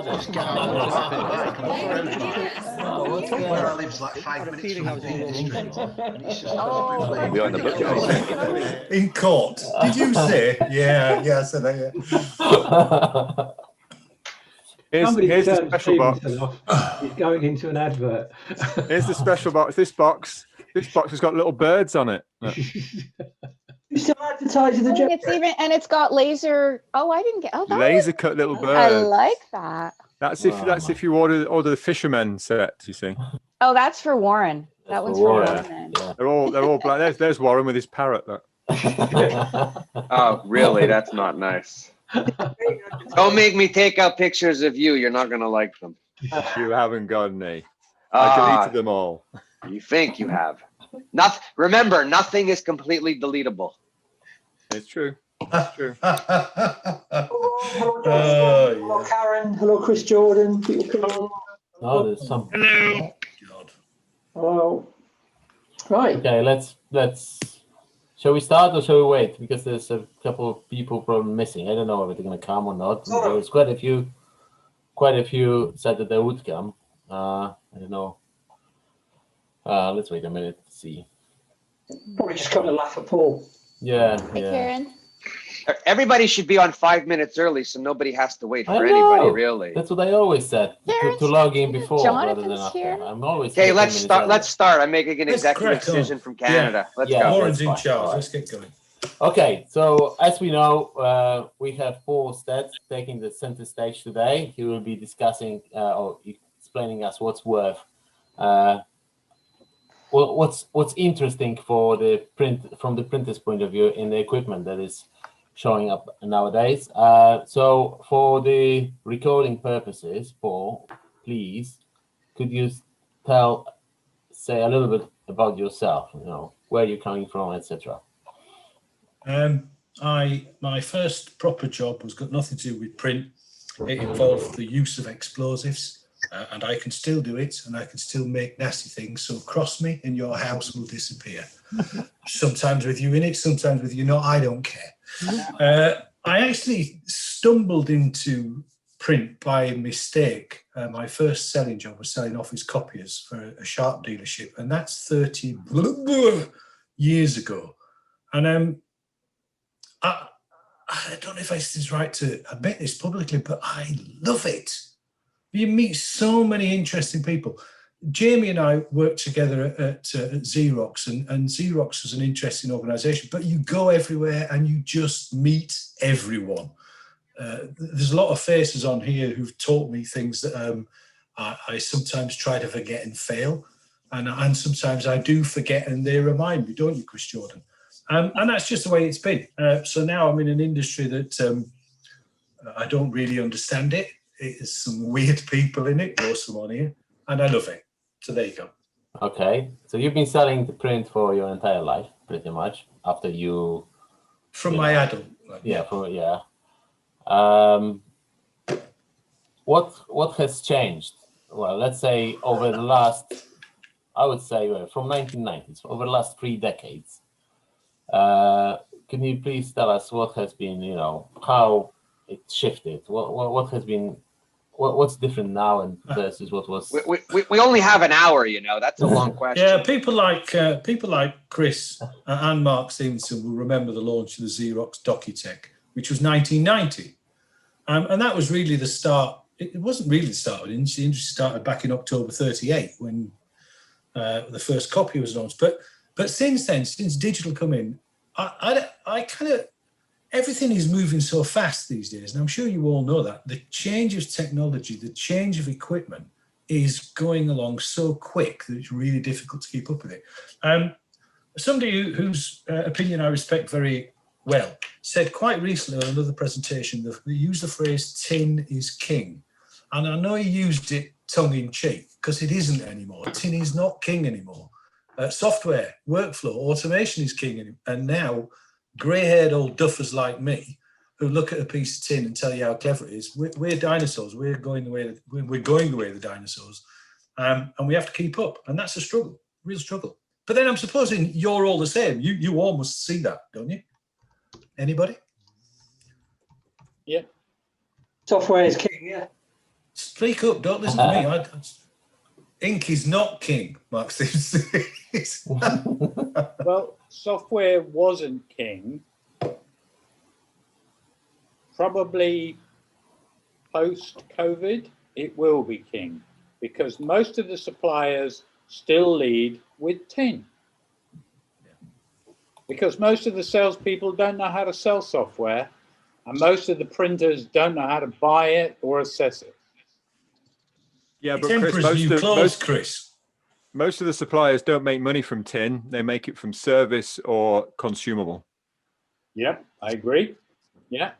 Just get out of where I live's like 5 minutes from the street, and it's just Be on the book. In court. Did you say? Yeah, I said that. Here's the special box. He's going into an advert. Here's the special box. This box has got little birds on it. You still advertising the joke? It's got laser. Oh, I didn't get. Oh, laser cut little birds. I like that. That's if you order the fisherman set. You see. Oh, that's for Warren. That one's for Warren. Yeah. They're all black. There's Warren with his parrot. That. Oh, really? That's not nice. Don't make me take out pictures of you. You're not gonna like them. You haven't got any. I deleted them all. You think you have? Remember, nothing is completely deletable. It's true. It's true. Hello, Karen. Hello, Chris Jordan. Oh, there's some. Hello. Hello. Right. Okay, let's. Shall we start or shall we wait? Because there's a couple of people probably missing. I don't know if they're going to come or not. There's quite a few said that they would come. I don't know. Let's wait a minute to see. Probably just come to laugh at Paul. Yeah. Hi, Karen. Everybody should be on 5 minutes early, so nobody has to wait for anybody. Really. That's what I always said. To log in before rather than Jonathan's after. here. I'm always. Okay, let's start. I'm making an executive decision from Canada. Let's go. Warren's in charge. Let's get going. Okay, so as we know, we have Paul Stead taking the center stage today. He will be discussing or explaining us what's worth. What's interesting for the print from the printer's point of view in the equipment that is showing up nowadays. So for the recording purposes, Paul, please, could you say a little bit about yourself, where you're coming from, etc. My first proper job was got nothing to do with print. It involved the use of explosives, and I can still do it, and I can still make nasty things. So cross me and your house will disappear. Sometimes with you in it, sometimes with you not. I don't care. I actually stumbled into print by mistake. My first selling job was selling office copiers for a Sharp dealership, and that's 30 years ago. And I don't know if it's right to admit this publicly, but I love it. You meet so many interesting people. Jamie and I worked together at Xerox, and Xerox was an interesting organisation, but you go everywhere and you just meet everyone. There's a lot of faces on here who've taught me things that I sometimes try to forget and fail, and sometimes I do forget and they remind me, don't you, Chris Jordan? And that's just the way it's been. So now I'm in an industry that I don't really understand it. There's some weird people in it, most of them on here, and I love it. So there you go. Okay, so you've been selling the print for your entire life, pretty much, after you... From my adult life. Yeah. What has changed? Well, let's say over the last, I would say from 1990s, over the last 3 decades. Can you please tell us what has been, how it shifted? What has been... What's different now and versus what was? We only have an hour, That's a long question. Yeah, people like Chris and Mark Stevenson will remember the launch of the Xerox DocuTech, which was 1990, and that was really the start. It wasn't really the start of the industry. The industry started back in October '38 when the first copy was launched. But since then, since digital come in, I kind of. Everything is moving so fast these days, and I'm sure you all know that. The change of technology, the change of equipment is going along so quick that it's really difficult to keep up with it. Somebody whose opinion I respect very well said quite recently on another presentation, they used the phrase tin is king. And I know he used it tongue-in-cheek because it isn't anymore. Tin is not king anymore. Software, workflow, automation is king. And now grey-haired old duffers like me who look at a piece of tin and tell you how clever it is. We're dinosaurs. We're going the way of the dinosaurs, and we have to keep up. And that's a struggle, real struggle. But then I'm supposing you're all the same. You all must see that, don't you? Anybody? Yeah. Software is king. Yeah. Speak up, don't listen to me. Ink is not king, Mark Stevens. Well, software wasn't king. Probably post-COVID, it will be king because most of the suppliers still lead with tin. Because most of the salespeople don't know how to sell software, and most of the printers don't know how to buy it or assess it. Yeah, It's but Chris, Emperor's New Clothes, Chris. Most of the suppliers don't make money from tin. They make it from service or consumable. Yep, I agree. Yeah.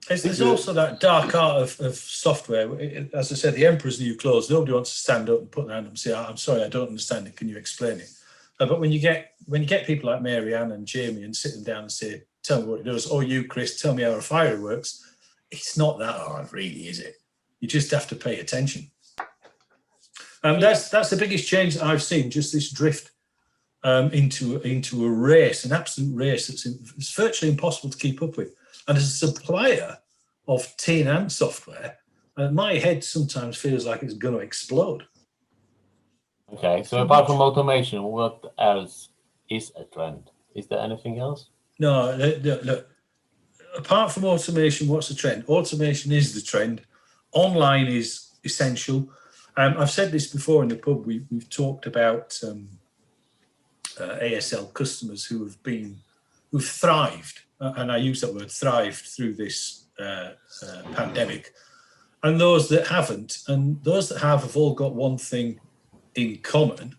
There's also that dark art of software. As I said, the Emperor's New Clothes. Nobody wants to stand up and put their hand up and say, "I'm sorry, I don't understand it. Can you explain it?" But when you get people like Mary Ann and Jamie and sit them down and say, "Tell me what it does," or you, Chris, tell me how a fire works, it's not that hard, really, is it? You just have to pay attention. That's the biggest change that I've seen. Just this drift into a race, an absolute race it's virtually impossible to keep up with. And as a supplier of tin and software, my head sometimes feels like it's going to explode. Okay, so apart from automation, what else is a trend? Is there anything else? No, look. Apart from automation, what's the trend? Automation is the trend. Online is essential. I've said this before in the pub. We've talked about ASL customers who've thrived, and I use that word thrived through this pandemic, and those that haven't, and those that have all got one thing in common,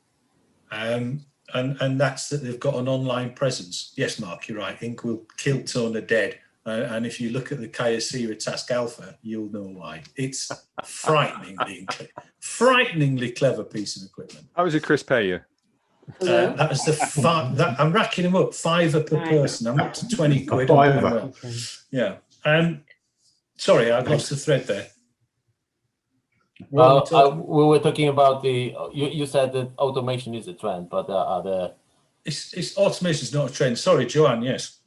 and that's that they've got an online presence. Yes, Mark, you're right. Ink will kill Toner dead. And if you look at the Kyocera Task Alpha, you'll know why. It's frighteningly clever piece of equipment. How much did Chris pay you? That was I'm racking them up, $5 per person. I'm up to 20 quid. Well. Yeah. Sorry, I've lost the thread there. Well, we were talking about you said that automation is a trend, but there are other. Automation is not a trend. Sorry, Joanne. Yes.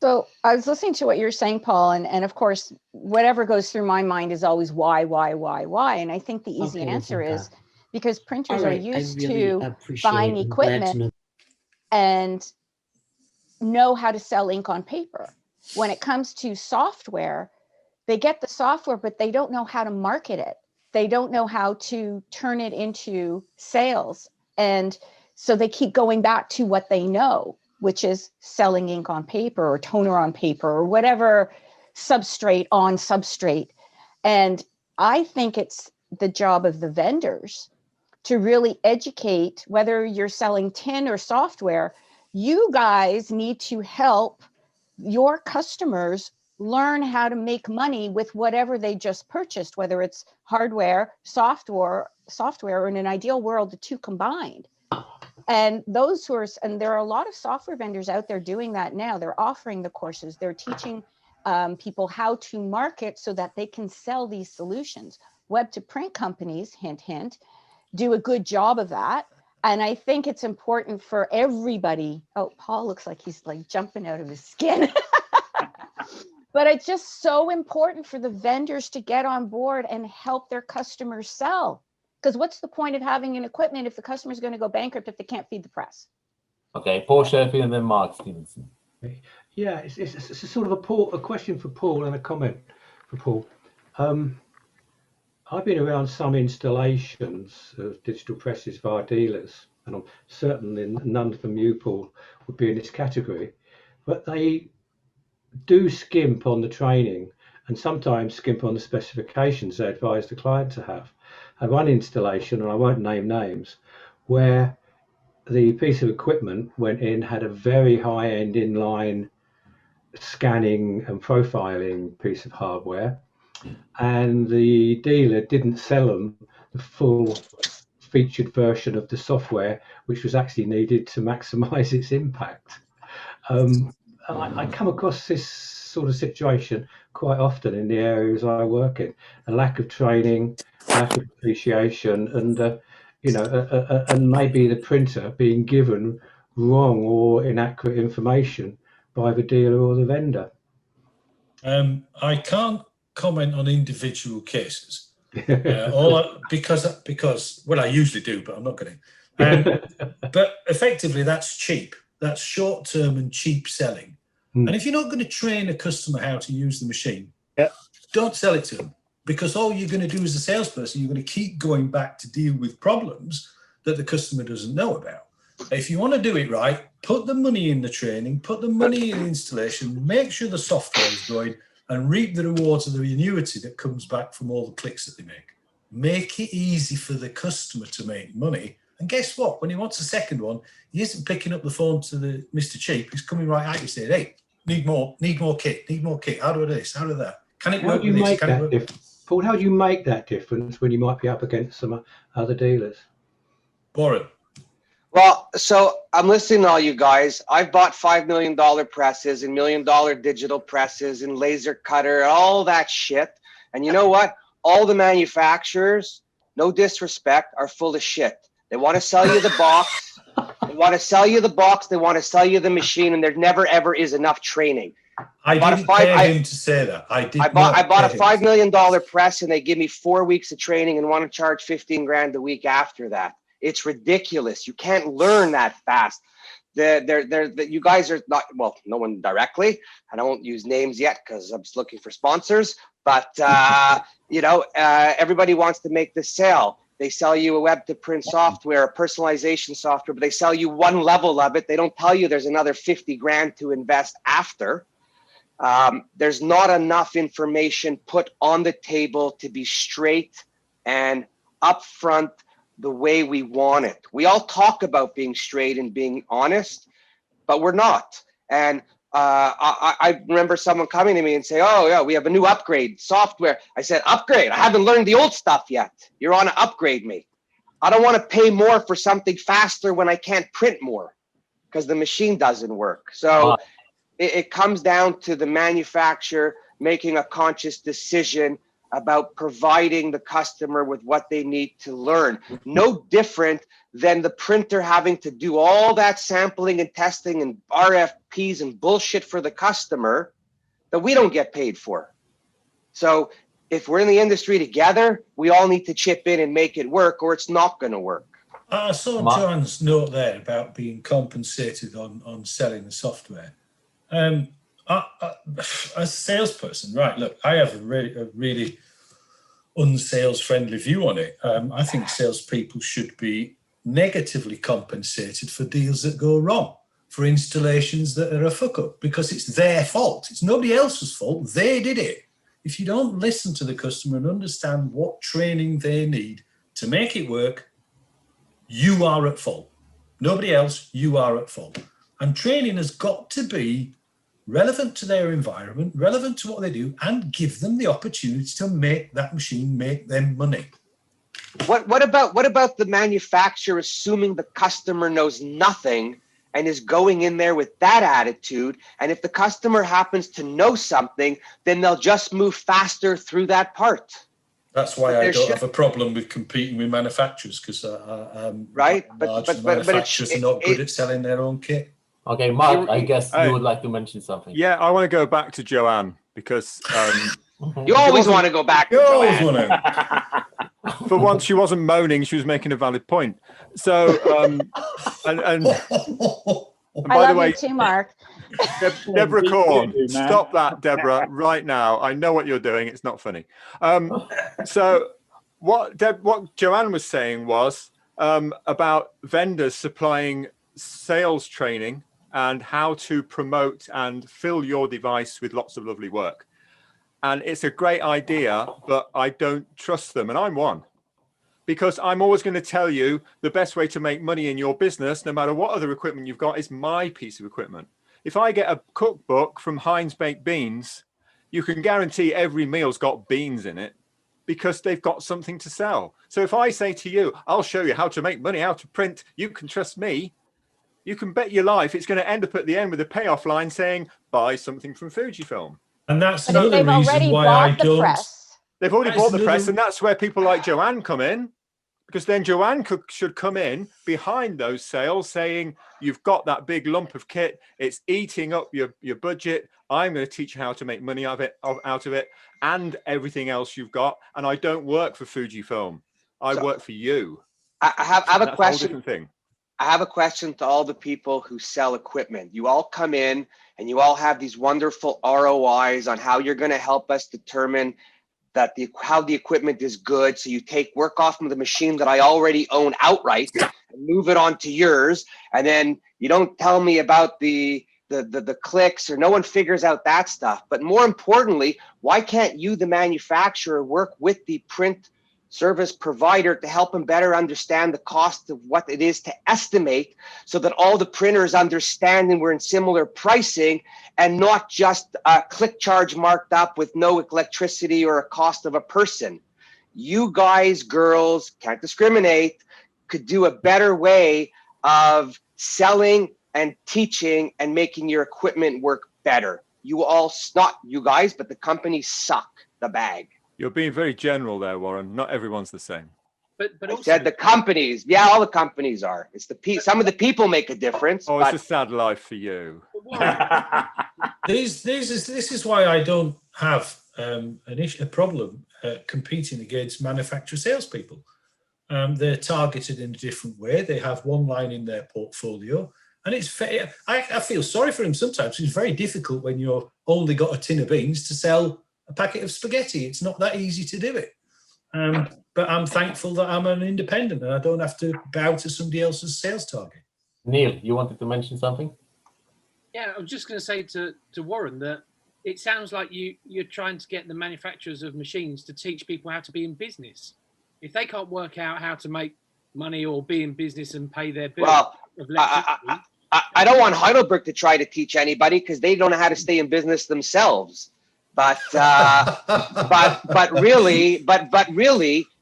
So I was listening to what you're saying, Paul, and of course, whatever goes through my mind is always why? And I think the easy answer is because printers are used to buying equipment and know how to sell ink on paper. When it comes to software, they get the software, but they don't know how to market it. They don't know how to turn it into sales. And so they keep going back to what they know, which is selling ink on paper or toner on paper or whatever substrate on substrate. And I think it's the job of the vendors to really educate, whether you're selling tin or software, you guys need to help your customers learn how to make money with whatever they just purchased, whether it's hardware, software, or in an ideal world, the two combined. And and there are a lot of software vendors out there doing that now. They're offering the courses. They're teaching people how to market so that they can sell these solutions. Web to print companies, hint, hint, do a good job of that. And I think it's important for everybody. Oh, Paul looks like he's like jumping out of his skin. But it's just so important for the vendors to get on board and help their customers sell. Because what's the point of having an equipment if the customer's going to go bankrupt if they can't feed the press? Okay, Paul Sheffield and then Mark Stevenson. Yeah, it's a sort of a question for Paul and a comment for Paul. I've been around some installations of digital presses via dealers, and I'm certain none from you, Paul, would be in this category, but they do skimp on the training and sometimes skimp on the specifications they advise the client to have. I had one installation, and I won't name names, where the piece of equipment went in, had a very high-end inline scanning and profiling piece of hardware, and the dealer didn't sell them the full featured version of the software, which was actually needed to maximize its impact. I come across this sort of situation quite often in the areas I work in: a lack of training, lack of appreciation, and and maybe the printer being given wrong or inaccurate information by the dealer or the vendor. I can't comment on individual cases, Because well, I usually do, but I'm not going to. But effectively, that's cheap. That's short-term and cheap selling. And if you're not going to train a customer how to use the machine, don't sell it to them, because all you're going to do as a salesperson, you're going to keep going back to deal with problems that the customer doesn't know about. If you want to do it right, put the money in the training, put the money in the installation, make sure the software is going, and reap the rewards of the annuity that comes back from all the clicks that they make. Make it easy for the customer to make money. And guess what? When he wants a second one, he isn't picking up the phone to the Mr. Cheap. He's coming right at you saying, hey, need more kit. How do I do this? How do that? Can it work with this? Can it work? Paul, how do you make that difference when you might be up against some other dealers? Warren. Well, so I'm listening to all you guys. I've bought $5 million presses and $1 million digital presses and laser cutter, all that shit. And you know what? All the manufacturers, no disrespect, are full of shit. They want to sell you the box. They want to sell you the box. They want to sell you the machine, and there never ever is enough training. I didn't pay him to say that. I bought a $5 million press, and they give me 4 weeks of training and want to charge 15 grand a week after that. It's ridiculous. You can't learn that fast. You guys are not, well, no one directly, and I won't use names yet because I'm just looking for sponsors. But everybody wants to make the sale. They sell you a web to print software, a personalization software, but they sell you one level of it. They don't tell you there's another 50 grand to invest after. There's not enough information put on the table to be straight and upfront the way we want it. We all talk about being straight and being honest, but we're not. And I remember someone coming to me and say, oh yeah, we have a new upgrade software. I said, upgrade? I haven't learned the old stuff yet. You're on to upgrade me. I don't want to pay more for something faster when I can't print more because the machine doesn't work. So it comes down to the manufacturer making a conscious decision about providing the customer with what they need to learn. No different than the printer having to do all that sampling and testing and RFPs and bullshit for the customer that we don't get paid for. So if we're in the industry together, we all need to chip in and make it work, or it's not going to work. I saw John's note there about being compensated on selling the software. As a salesperson, right, look, I have a really unsales friendly view on it. I think salespeople should be negatively compensated for deals that go wrong, for installations that are a fuck up, because it's their fault. It's nobody else's fault. They did it. If you don't listen to the customer and understand what training they need to make it work, you are at fault. Nobody else, you are at fault. And training has got to be relevant to their environment, relevant to what they do, and give them the opportunity to make that machine make them money. What about the manufacturer assuming the customer knows nothing and is going in there with that attitude? And if the customer happens to know something, then they'll just move faster through that part. That's why I don't have a problem with competing with manufacturers, because right, but manufacturers are not good at selling their own kit. Okay, Mark, I guess you would like to mention something. Yeah, I want to go back to Joanne because you always want to go back to Joanne. For once, she wasn't moaning; she was making a valid point. So, and by the way, you too, Mark. Deborah Corn, stop that, Deborah, right now. I know what you're doing; it's not funny. So, what Joanne was saying was about vendors supplying sales training and how to promote and fill your device with lots of lovely work. And it's a great idea, but I don't trust them. And I'm one, because I'm always going to tell you the best way to make money in your business, no matter what other equipment you've got, is my piece of equipment. If I get a cookbook from Heinz Baked Beans, you can guarantee every meal's got beans in it because they've got something to sell. So if I say to you, I'll show you how to make money, how to print, you can trust me. You can bet your life it's going to end up at the end with a payoff line saying, buy something from Fujifilm. And that's another reason why I don't. They've already bought the press, and that's where people like Joanne come in. because then Joanne should come in behind those sales saying, you've got that big lump of kit, it's eating up your budget. I'm going to teach you how to make money out of it and everything else you've got. And I don't work for Fujifilm. I work for you. I have a question. That's a whole different thing. I have a question to all the people who sell equipment. You all come in and you all have these wonderful ROIs on how you're going to help us determine that how the equipment is good. So you take work off of the machine that I already own outright and move it onto yours. And then you don't tell me about the clicks, or no one figures out that stuff. But more importantly, why can't you, the manufacturer, work with the print service provider to help them better understand the cost of what it is to estimate, so that all the printers understand and we're in similar pricing, and not just a click charge marked up with no electricity or a cost of a person. You guys, girls, can't discriminate, could do a better way of selling and teaching and making your equipment work better. You all, not you guys, but the companies suck the bag. You're being very general there, Warren. Not everyone's the same. But I also, said the companies. Yeah, all the companies are. It's some of the people make a difference. Oh, but it's a sad life for you. This is why I don't have a problem competing against manufacturer salespeople. They're targeted in a different way. They have one line in their portfolio, and it's fair. I feel sorry for them sometimes. It's very difficult when you've only got a tin of beans to sell a packet of spaghetti. It's not that easy to do it. But I'm thankful that I'm an independent and I don't have to bow to somebody else's sales target. Neil, you wanted to mention something? yeah, I was just going to say to Warren that it sounds like you're trying to get the manufacturers of machines to teach people how to be in business. If they can't work out how to make money or be in business and pay their bills, well, I don't want Heidelberg to try to teach anybody, because they don't know how to stay in business themselves. But really,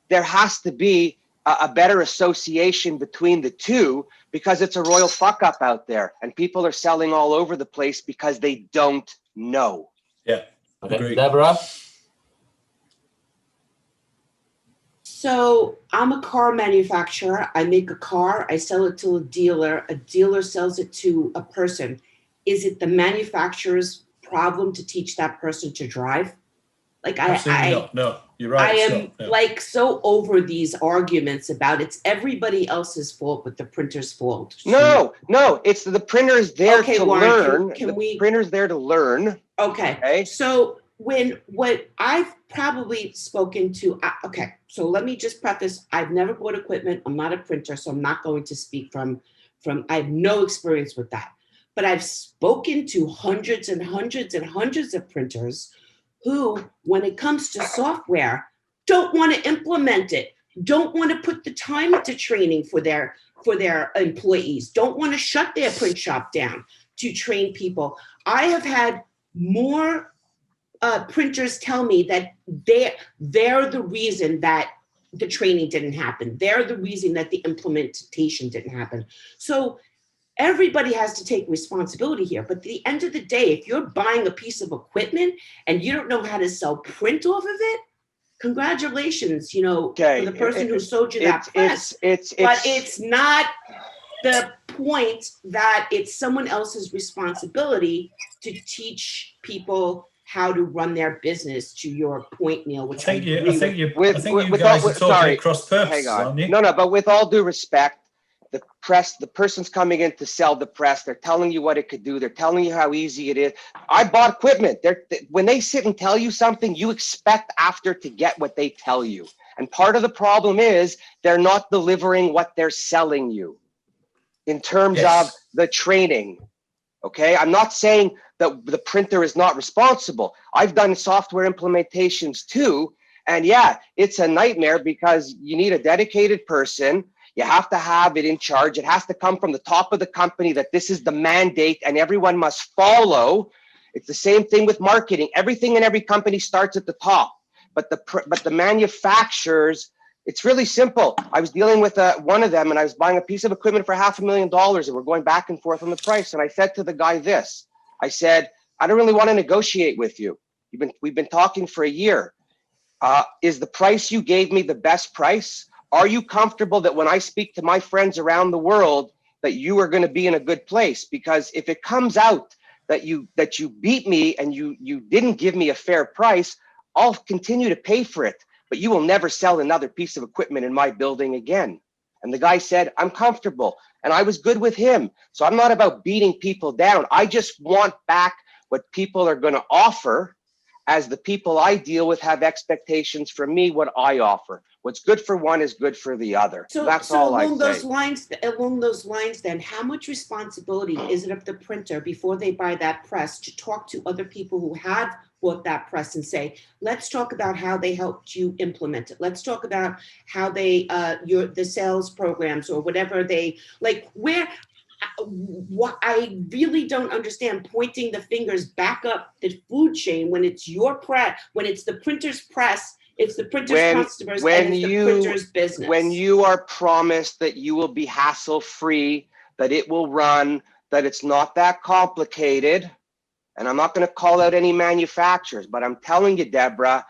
there has to be a better association between the two, because it's a royal fuck up out there, and people are selling all over the place because they don't know. Yeah. Okay, Agreed. Deborah? So I'm a car manufacturer. I make a car, I sell it to a dealer sells it to a person. Is it the manufacturer's problem to teach that person to drive? Like Absolutely not. No, you're right. I am like so over these arguments about it's everybody else's fault but the printer's fault. No, it's the printer's there to Warren, learn. Printer's there to learn. Okay. So what I've probably spoken to, okay, so let me just preface, I've never bought equipment. I'm not a printer, so I'm not going to speak from I have no experience with that. But I've spoken to hundreds and hundreds and hundreds of printers who, when it comes to software, don't want to implement it, don't want to put the time into training for their employees, don't want to shut their print shop down to train people. I have had more printers tell me that they're the reason that the training didn't happen. They're the reason that the implementation didn't happen. So everybody has to take responsibility here. But at the end of the day, if you're buying a piece of equipment and you don't know how to sell print off of it, congratulations, for the person who sold you that press. But it's not the point that it's someone else's responsibility to teach people how to run their business, to your point, Neil, which I think you guys are talking across purposes, aren't you? No, but with all due respect, the person's coming in to sell the press. They're telling you what it could do. They're telling you how easy it is. I bought equipment. When they sit and tell you something, you expect after to get what they tell you. And part of the problem is they're not delivering what they're selling you in terms of the training. Okay, I'm not saying that the printer is not responsible. I've done software implementations too. And yeah, it's a nightmare because you need a dedicated person. You have to have it in charge. It has to come from the top of the company that this is the mandate and everyone must follow. It's the same thing with marketing. Everything in every company starts at the top, but the manufacturers, it's really simple. I was dealing with one of them and I was buying a piece of equipment for $500,000 and we're going back and forth on the price. And I said to the guy this, I said, I don't really want to negotiate with you. We've been talking for a year. Is the price you gave me the best price? Are you comfortable that when I speak to my friends around the world, that you are going to be in a good place? Because if it comes out that you beat me and you didn't give me a fair price, I'll continue to pay for it, but you will never sell another piece of equipment in my building again. And the guy said, I'm comfortable. And I was good with him. So I'm not about beating people down. I just want back what people are going to offer, as the people I deal with have expectations from me, what I offer. What's good for one is good for the other. So That's all I along say. Along those lines, then, how much responsibility is it of the printer before they buy that press to talk to other people who have bought that press and say, let's talk about how they helped you implement it. Let's talk about how they, the sales programs or whatever they, like, where, what I really don't understand pointing the fingers back up the food chain when it's your press, when it's the printer's press, it's the printer's customers, and it's the printer's business. When you are promised that you will be hassle-free, that it will run, that it's not that complicated, and I'm not going to call out any manufacturers, but I'm telling you, Deborah,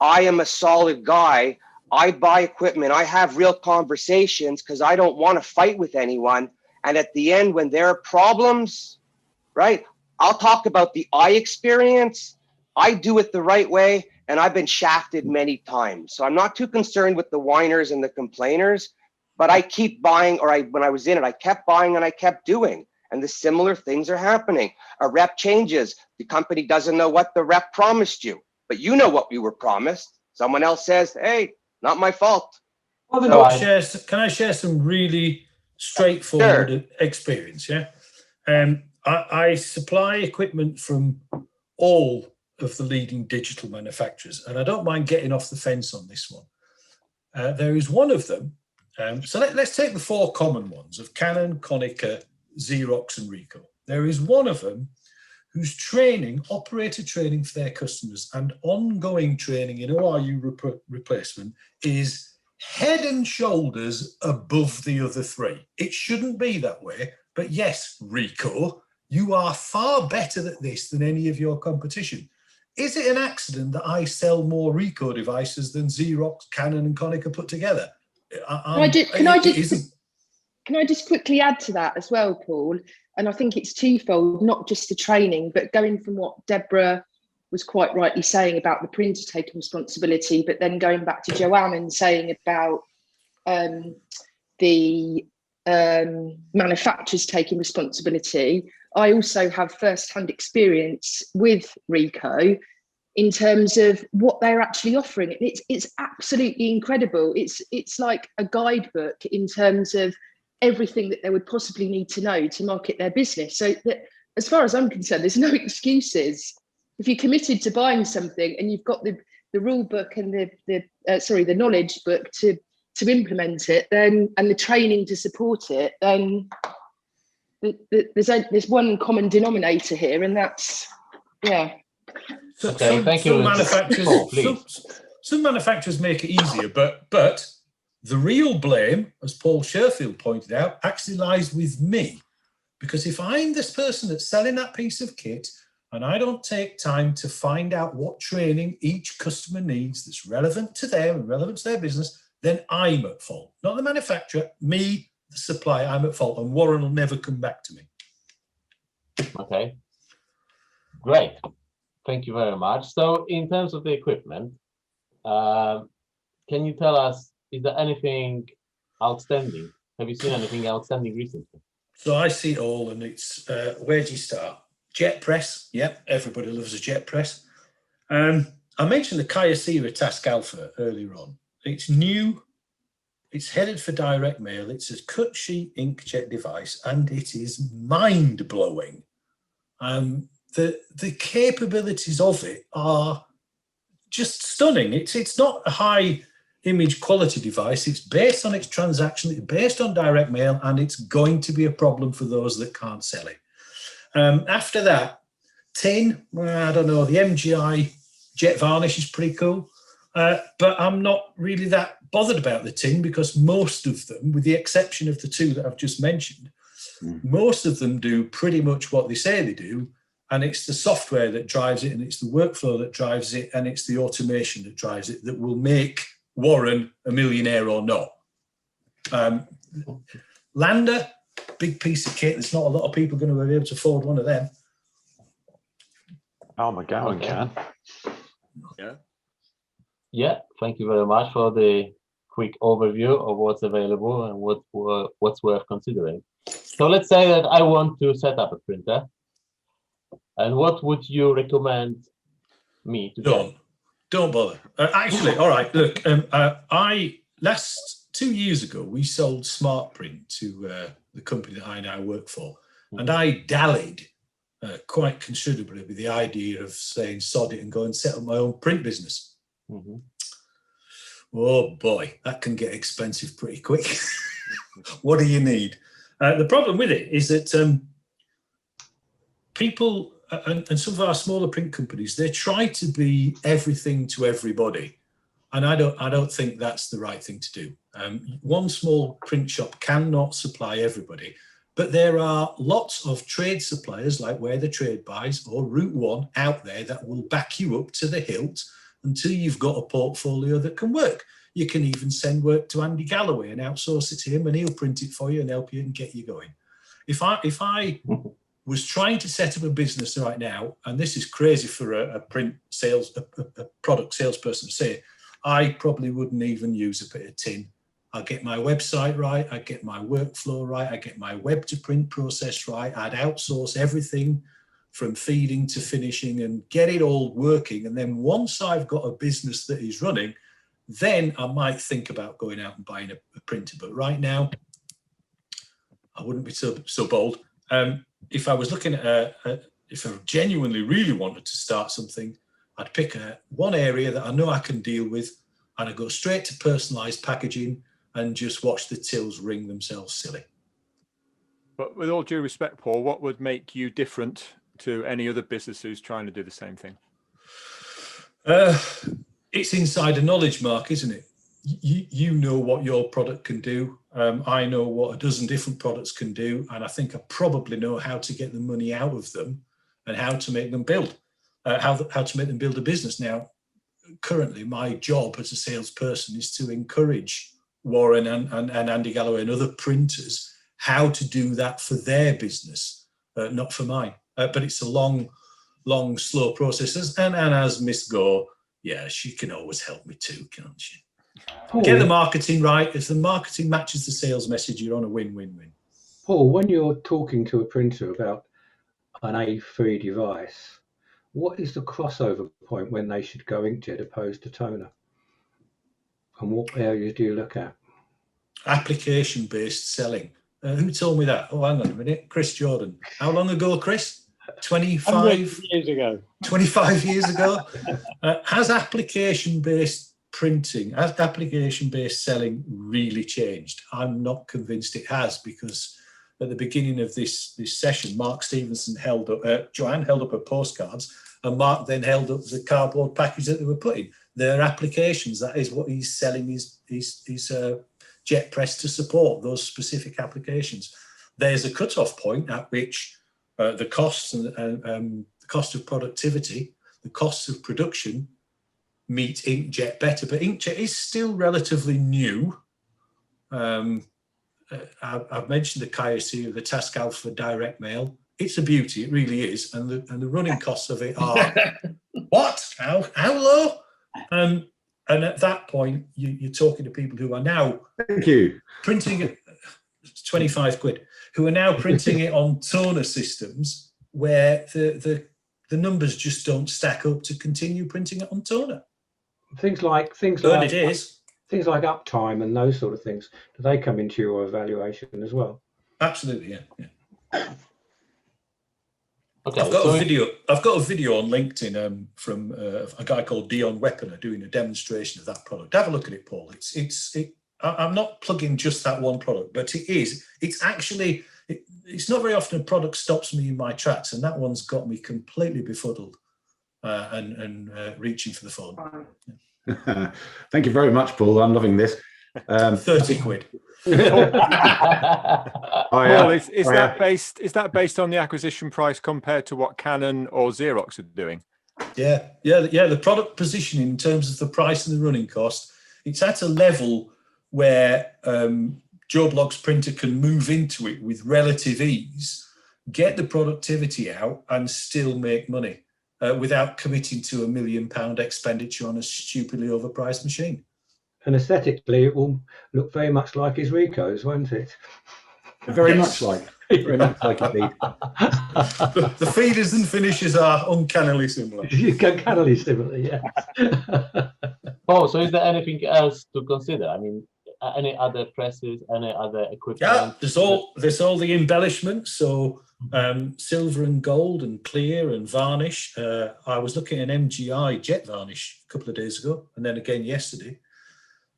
I am a solid guy. I buy equipment. I have real conversations because I don't want to fight with anyone. And at the end, when there are problems, right, I'll talk about the I experience. I do it the right way, and I've been shafted many times. So I'm not too concerned with the whiners and the complainers, but I keep buying, when I was in it, I kept buying and I kept doing. And the similar things are happening. A rep changes. The company doesn't know what the rep promised you, but you know what you were promised. Someone else says, hey, not my fault. Can I share some really straightforward experience? Yeah. I supply equipment from all of the leading digital manufacturers, and I don't mind getting off the fence on this one. There is one of them. So let's take the four common ones of Canon, Konica, Xerox, and Ricoh. There is one of them whose training, operator training for their customers and ongoing training in ORU replacement is head and shoulders above the other three. It shouldn't be that way, but yes, Ricoh, you are far better at this than any of your competition. Is it an accident that I sell more Ricoh devices than Xerox, Canon, and Konica put together? Can I just quickly add to that as well, Paul? And I think it's twofold, not just the training, but going from what Deborah was quite rightly saying about the printer taking responsibility, but then going back to Joanne and saying about the manufacturers taking responsibility. I also have first-hand experience with Ricoh in terms of what they're actually offering. It's absolutely incredible. It's like a guidebook in terms of everything that they would possibly need to know to market their business. So that, as far as I'm concerned, there's no excuses. If you're committed to buying something and you've got the rule book and the knowledge book to implement it, then, and the training to support it, then there's one common denominator here, and that's Thank you. Some manufacturers make it easier, but the real blame, as Paul Sherfield pointed out, actually lies with me. Because if I'm this person that's selling that piece of kit and I don't take time to find out what training each customer needs that's relevant to them and relevant to their business, then I'm at fault. Not the manufacturer, me, the supplier, I'm at fault, and Warren will never come back to me. Okay, great. Thank you very much. So in terms of the equipment, can you tell us, is there anything outstanding? Have you seen anything outstanding recently? So I see it all, and it's, where do you start? Jet press, yep, everybody loves a jet press. I mentioned the Kyocera Task Alpha earlier on. It's new, it's headed for direct mail, it's a cut sheet inkjet device, and it is mind-blowing. The capabilities of it are just stunning. It's not a high image quality device. It's based on its transaction, it's based on direct mail, and it's going to be a problem for those that can't sell it. After that, tin, I don't know, the MGI jet varnish is pretty cool, but I'm not really that bothered about the tin because most of them, with the exception of the two that I've just mentioned, most of them do pretty much what they say they do, and it's the software that drives it, and it's the workflow that drives it, and it's the automation that drives it that will make Warren a millionaire or not. Lander, big piece of kit. There's not a lot of people going to be able to afford one of them. Oh, McGowan can. Yeah. Yeah, thank you very much for the quick overview of what's available and what's worth considering. So let's say that I want to set up a printer. And what would you recommend me to do? Don't bother. Actually, all right, look, last 2 years ago, we sold Smart Print to the company that I now work for. And I dallied quite considerably with the idea of saying, sod it and go and set up my own print business. Oh boy, that can get expensive pretty quick. What do you need? The problem with it is that people and some of our smaller print companies, they try to be everything to everybody. And I don't think that's the right thing to do. One small print shop cannot supply everybody, but there are lots of trade suppliers like Where the Trade Buys or Route One out there that will back you up to the hilt until you've got a portfolio that can work. You can even send work to Andy Galloway and outsource it to him, and he'll print it for you and help you and get you going. If I was trying to set up a business right now, and this is crazy for a print sales, a product salesperson to say, I probably wouldn't even use a bit of tin. I'd get my website right, I'd get my workflow right, I'd get my web to print process right, I'd outsource everything from feeding to finishing and get it all working. And then once I've got a business that is running, then I might think about going out and buying a printer. But right now, I wouldn't be so bold. If I was looking at, if I genuinely really wanted to start something, I'd pick one area that I know I can deal with, and I'd go straight to personalised packaging and just watch the tills ring themselves silly. But with all due respect, Paul, what would make you different to any other business who's trying to do the same thing? It's insider knowledge, Mark, isn't it? You know what your product can do. I know what a dozen different products can do, and I think I probably know how to get the money out of them and how to make them build, how to make them build a business. Now, currently, my job as a salesperson is to encourage Warren and Andy Galloway and other printers how to do that for their business, not for mine. But it's a long, slow process. And as Miss Gore, yeah, she can always help me too, can't she? Paul, get the marketing right. If the marketing matches the sales message, you're on a win-win-win. Paul, when you're talking to a printer about an A3 device, what is the crossover point when they should go inkjet opposed to toner? And what areas do you look at? Application-based selling. Who told me that? Oh, hang on a minute. Chris Jordan. How long ago, Chris? 25 years ago. 25 years ago. Has application-based printing, has application-based selling really changed? I'm not convinced it has, because at the beginning of this session, Mark Stevenson Joanne held up her postcards, and Mark then held up the cardboard package that they were putting. Their applications, that is what he's selling his jet press to support, those specific applications. There's a cutoff point at which the costs and the cost of productivity, the costs of production meet inkjet better, but inkjet is still relatively new. I've mentioned the Kaiser, the Task Alpha direct mail. It's a beauty, it really is, and the running costs of it are what? How low? And at that point, you're talking to people who are now printing it. It's 25 quid. Who are now printing it on toner systems where the numbers just don't stack up to continue printing it on toner. Things like uptime and those sort of things, do they come into your evaluation as well? Absolutely, yeah. Okay, I've got a video on LinkedIn from a guy called Dion Weaponer doing a demonstration of that product. Have a look at it, Paul. I'm not plugging just that one product, but it's actually it's not very often a product stops me in my tracks, and that one's got me completely befuddled and reaching for the phone. Yeah. Thank you very much, Paul. I'm loving this. 30 quid. Paul, is that based on the acquisition price compared to what Canon or Xerox are doing? Yeah. The product positioning in terms of the price and the running cost, it's at a level where Joe Blogg's printer can move into it with relative ease, get the productivity out, and still make money without committing to £1 million expenditure on a stupidly overpriced machine. And aesthetically, it will look very much like his Rico's, won't it? Very much like it indeed. The feeders and finishes are uncannily similar. Uncannily similar, yes. Oh, so is there anything else to consider? I mean, any other presses, any other equipment? Yeah, there's all the embellishments. So silver and gold and clear and varnish. I was looking at an MGI jet varnish a couple of days ago, and then again yesterday.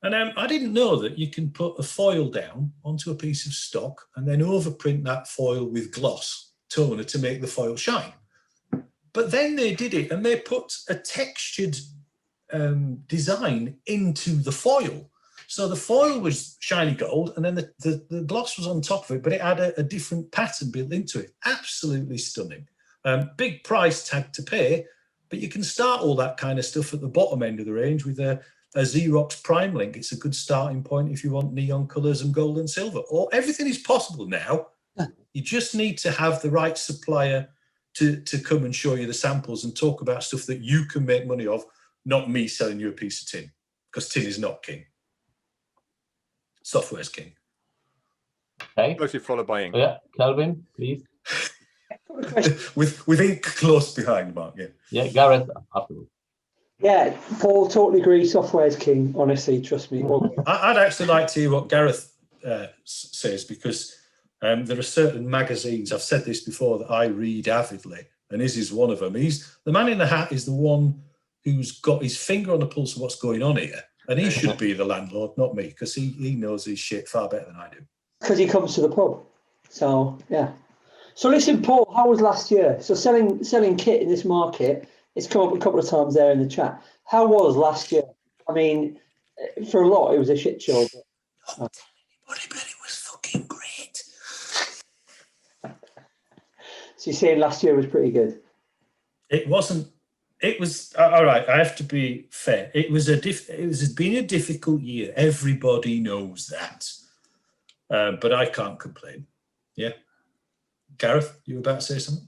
And I didn't know that you can put a foil down onto a piece of stock and then overprint that foil with gloss toner to make the foil shine. But then they did it and they put a textured design into the foil. So the foil was shiny gold and then the gloss was on top of it, but it had a different pattern built into it. Absolutely stunning. Big price tag to pay, but you can start all that kind of stuff at the bottom end of the range with a Xerox Prime Link. It's a good starting point if you want neon colors and gold and silver. Or everything is possible now. You just need to have the right supplier to come and show you the samples and talk about stuff that you can make money of, not me selling you a piece of tin, because tin is not king. Software's king. Okay. Closely followed by ink. Yeah, Kelvin, please. with ink close behind, Mark. Yeah. Yeah, Gareth afterwards. Yeah, Paul, totally agree. Software's king, honestly, trust me. I'd actually like to hear what Gareth says, because there are certain magazines, I've said this before, that I read avidly, and his is one of them. The Man in the Hat is the one who's got his finger on the pulse of what's going on here, and he should be the landlord, not me, because he knows his shit far better than I do. Because he comes to the pub. So, yeah. So listen, Paul, how was last year? So selling kit in this market, it's come up a couple of times there in the chat. How was last year? I mean, for a lot, it was a shit show. But, Not tell anybody, but it was fucking great. So you're saying last year was pretty good? It wasn't. It was all right. I have to be fair. It was been a difficult year. Everybody knows that, but I can't complain. Yeah, Gareth, you were about to say something?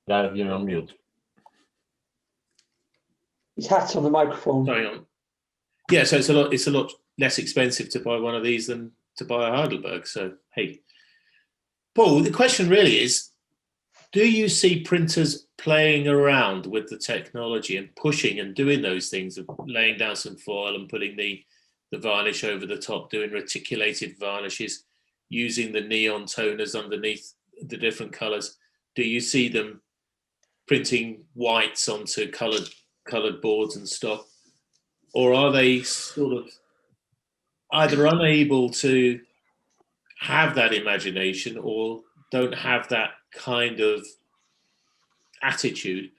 Gareth, you're on mute. His hat's on the microphone. Sorry, on. Yeah, so it's a lot less expensive to buy one of these than to buy a Heidelberg. So hey, Paul, the question really is, do you see printers playing around with the technology and pushing and doing those things of laying down some foil and putting the varnish over the top, doing reticulated varnishes, using the neon toners underneath the different colors? Do you see them printing whites onto colored boards and stuff? Or are they sort of either unable to have that imagination or don't have that kind of attitude,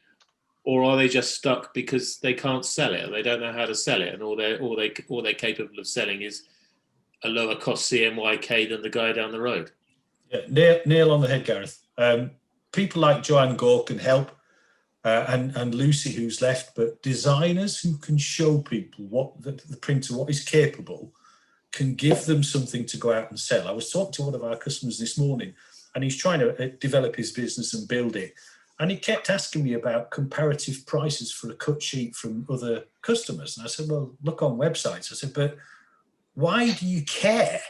or are they just stuck because they can't sell it and they don't know how to sell it, and all they're capable of selling is a lower cost CMYK than the guy down the road? Yeah, nail on the head, Gareth. People like Joanne Gore can help, and Lucy, who's left, but designers who can show people what the printer, what is capable, can give them something to go out and sell. I was talking to one of our customers this morning, and he's trying to develop his business and build it. And he kept asking me about comparative prices for a cut sheet from other customers. And I said, well, look on websites. I said, but why do you care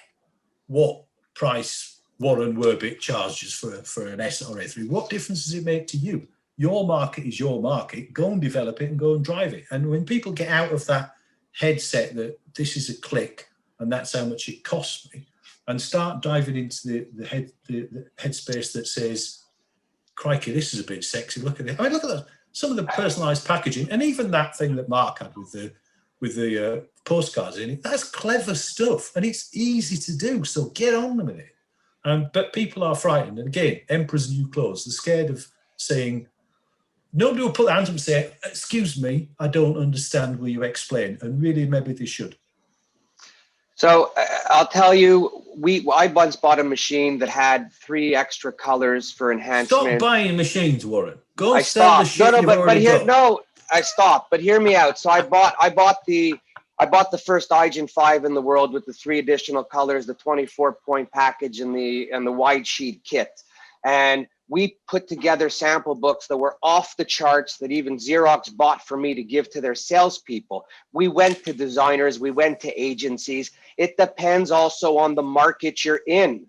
what price Warren Werbit charges for an S or A3? What difference does it make to you? Your market is your market. Go and develop it and go and drive it. And when people get out of that headset that this is a click and that's how much it costs me, and start diving into the headspace that says, crikey, this is a bit sexy. Look at it. I mean, look at that. Some of the personalized packaging, and even that thing that Mark had with the postcards in it, that's clever stuff, and it's easy to do. So get on with it. But people are frightened. And again, emperor's new clothes. They're scared of saying, nobody will put their hands up and say, excuse me, I don't understand, will you explain? And really, maybe they should. So I'll tell you, I once bought a machine that had 3 extra colors for enhancement. Stop buying machines, Warren. Go I sell the stopped. shit you've already got. I stopped. But hear me out. So I bought the I bought the first iGen 5 in the world with the 3 additional colors, the 24-point package, and the wide sheet kit. And we put together sample books that were off the charts that even Xerox bought for me to give to their salespeople. We went to designers, we went to agencies. It depends also on the market you're in,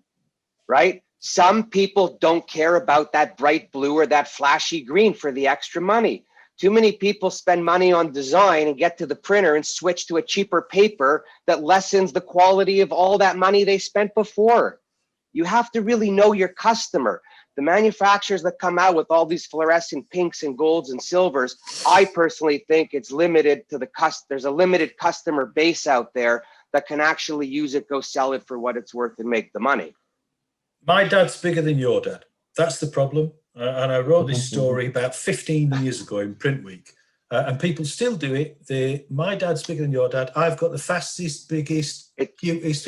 right? Some people don't care about that bright blue or that flashy green for the extra money. Too many people spend money on design and get to the printer and switch to a cheaper paper that lessens the quality of all that money they spent before. You have to really know your customer. The manufacturers that come out with all these fluorescent pinks and golds and silvers, I personally think it's limited to there's a limited customer base out there that can actually use it, go sell it for what it's worth and make the money. My dad's bigger than your dad. That's the problem. And I wrote this story about 15 years ago in Print Week, and people still do it. My dad's bigger than your dad. I've got the fastest, biggest, cutest.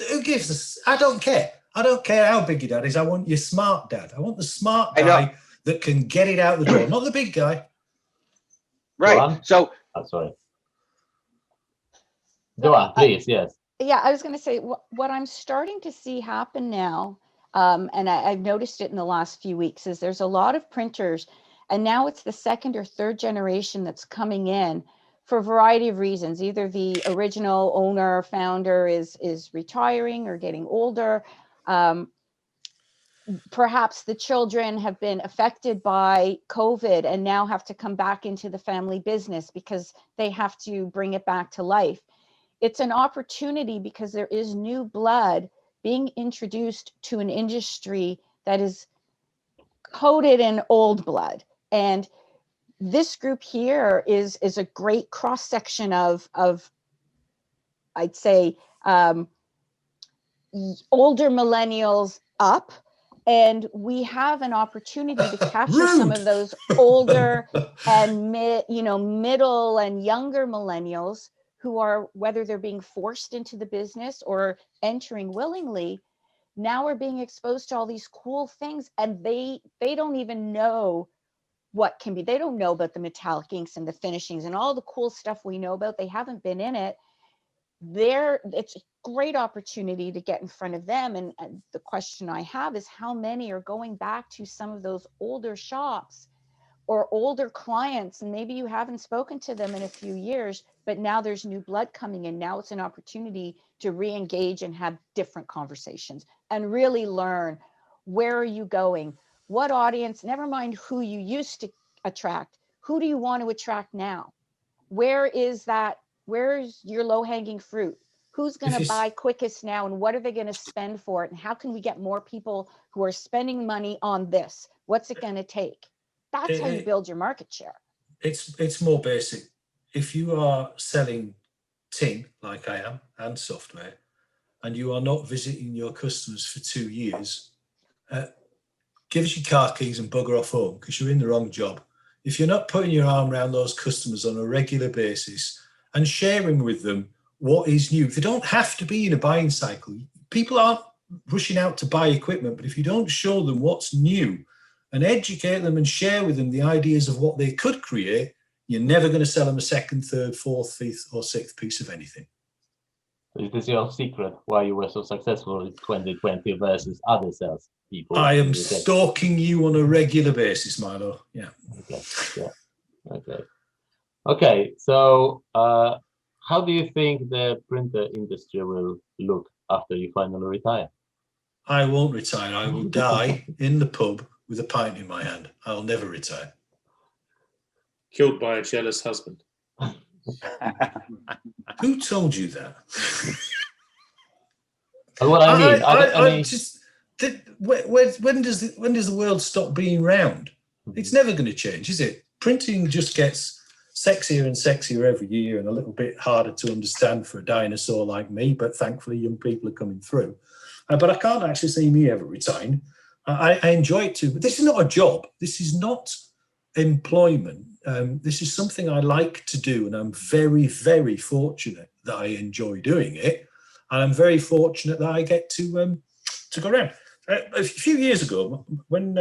Who gives us? I don't care. I don't care how big your dad is. I want your smart dad. I want the smart guy that can get it out the door, not the big guy. Right. So that's right. Go on, please. Yes. Yeah, I was going to say what I'm starting to see happen now, and I've noticed it in the last few weeks, is there's a lot of printers, and now it's the 2nd or 3rd generation that's coming in for a variety of reasons. Either the original owner, founder is retiring or getting older. Perhaps the children have been affected by COVID and now have to come back into the family business because they have to bring it back to life. It's an opportunity because there is new blood being introduced to an industry that is coated in old blood. And this group here is a great cross-section of I'd say, older millennials up. And we have an opportunity to capture some of those older and middle and younger millennials who are, whether they're being forced into the business or entering willingly, now are being exposed to all these cool things, and they don't even know what can be. They don't know about the metallic inks and the finishings and all the cool stuff we know about. They haven't been in it. It's a great opportunity to get in front of them. And the question I have is, how many are going back to some of those older shops or older clients, and maybe you haven't spoken to them in a few years, but now there's new blood coming in. Now it's an opportunity to re-engage and have different conversations and really learn, where are you going? What audience, never mind who you used to attract, who do you want to attract now? Where's your low-hanging fruit? Who's going to buy quickest now, and what are they going to spend for it? And how can we get more people who are spending money on this? What's it going to take? That's how you build your market share. It's more basic. If you are selling tin, like I am, and software, and you are not visiting your customers for 2 years, give us your car keys and bugger off home, because you're in the wrong job. If you're not putting your arm around those customers on a regular basis and sharing with them what is new, they don't have to be in a buying cycle. People aren't rushing out to buy equipment, but if you don't show them what's new and educate them and share with them the ideas of what they could create, you're never going to sell them a 2nd, 3rd, 4th, 5th, or 6th piece of anything. Is this your secret why you were so successful in 2020 versus other sales people? I am stalking you on a regular basis, Milo. Yeah. Okay. Yeah. Okay. So, how do you think the printer industry will look after you finally retire? I won't retire. I will die in the pub with a pint in my hand. I'll never retire. Killed by a jealous husband. Who told you that? What I mean, I mean, just when does the world stop being round? It's never going to change, is it? Printing just gets sexier and sexier every year, and a little bit harder to understand for a dinosaur like me. But thankfully, young people are coming through. But I can't actually see me ever retiring. I enjoy it too. But this is not a job. This is not employment. This is something I like to do, and I'm very, very fortunate that I enjoy doing it, and I'm very fortunate that I get to go around. A few years ago, when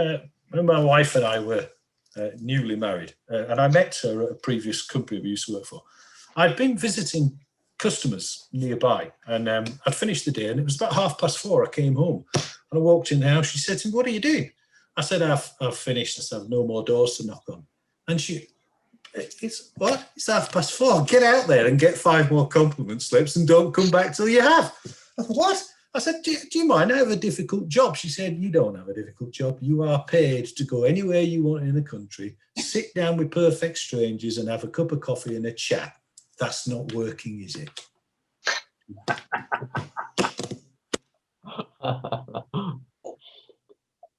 my wife and I were newly married, and I met her at a previous company we used to work for, I'd been visiting customers nearby, and I'd finished the day, and it was about 4:30. I came home, and I walked in the house. She said to me, "What are you doing?" I said, I've finished. I said, "I've no more doors to knock on." And it's what? It's 4:30. Get out there and get 5 more compliment slips and don't come back till you have. I thought, what? I said, do you mind? I have a difficult job. She said, "You don't have a difficult job. You are paid to go anywhere you want in the country, sit down with perfect strangers and have a cup of coffee and a chat. That's not working, is it?"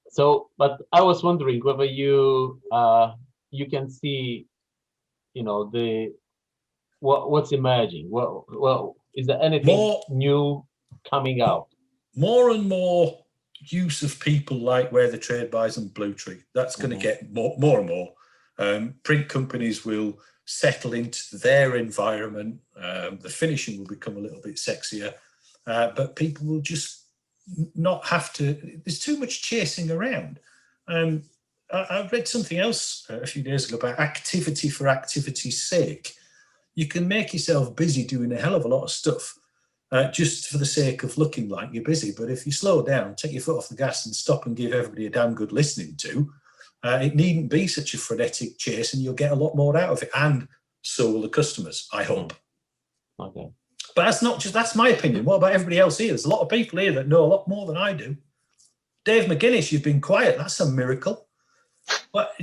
So, but I was wondering whether you can see, what's emerging. Well, is there anything new coming out? More and more use of people like Where the Trade Buys and Blue Tree. That's going to get more and more. Print companies will settle into their environment. The finishing will become a little bit sexier, but people will just not have to. There's too much chasing around. I read something else a few days ago about activity for activity's sake. You can make yourself busy doing a hell of a lot of stuff just for the sake of looking like you're busy. But if you slow down, take your foot off the gas and stop and give everybody a damn good listening to, it needn't be such a frenetic chase, and you'll get a lot more out of it. And so will the customers, I hope. Okay. But that's my opinion. What about everybody else here? There's a lot of people here that know a lot more than I do. Dave McGuinness, you've been quiet. That's a miracle. But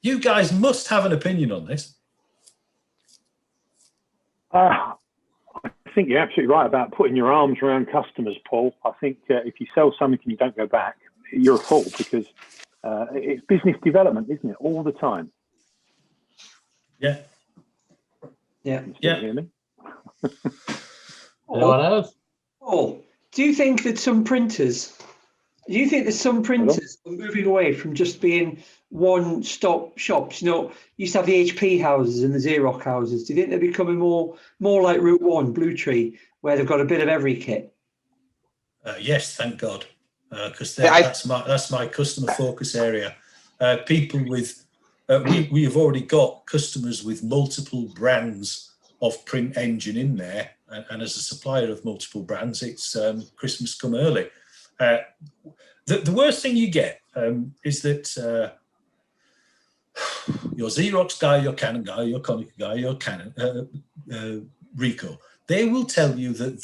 you guys must have an opinion on this. I think you're absolutely right about putting your arms around customers, Paul. I think if you sell something and you don't go back, you're a fool, because it's business development, isn't it? All the time. Yeah. Yeah. Yeah. Hear me? Anyone else? Paul, do you think that some printers are moving away from just being one-stop shops? You used to have the HP houses and the Xerox houses. Do you think they're becoming more like Route 1, Blue Tree, where they've got a bit of every kit? Yes, thank God, because that's my customer focus area. People with we have already got customers with multiple brands of print engine in there, and as a supplier of multiple brands, it's Christmas come early. The worst thing you get is that your Xerox guy, your Canon guy, your Konica guy, your Canon Ricoh, they will tell you that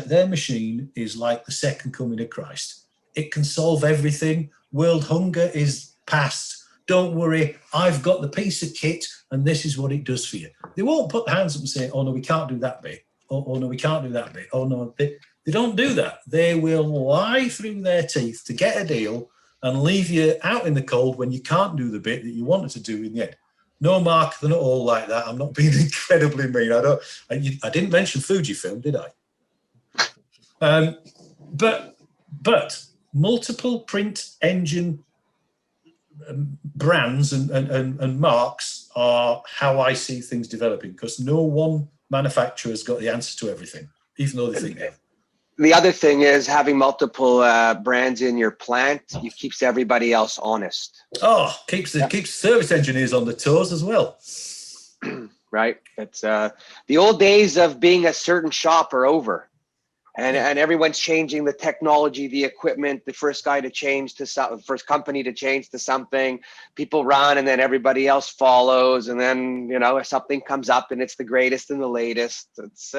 their machine is like the second coming of Christ. It can solve everything. World hunger is past. Don't worry, I've got the piece of kit and this is what it does for you. They won't put their hands up and say, "Oh no, we can't do that bit. Oh no, we can't do that bit. Oh no." They don't do that. They will lie through their teeth to get a deal and leave you out in the cold when you can't do the bit that you wanted to do in the end. No, Mark, they're not all like that. I'm not being incredibly mean. I didn't mention Fujifilm, did I? But multiple print engine brands and marks are how I see things developing, because no one manufacturer has got the answer to everything, even though they think they have. The other thing is having multiple brands in your plant. It keeps everybody else honest. Oh, keeps service engineers on the toes as well. Right. It's the old days of being a certain shop are over, and everyone's changing the technology, the equipment. The first guy to change to first company to change to something. People run, and then everybody else follows, and then if something comes up and it's the greatest and the latest. It's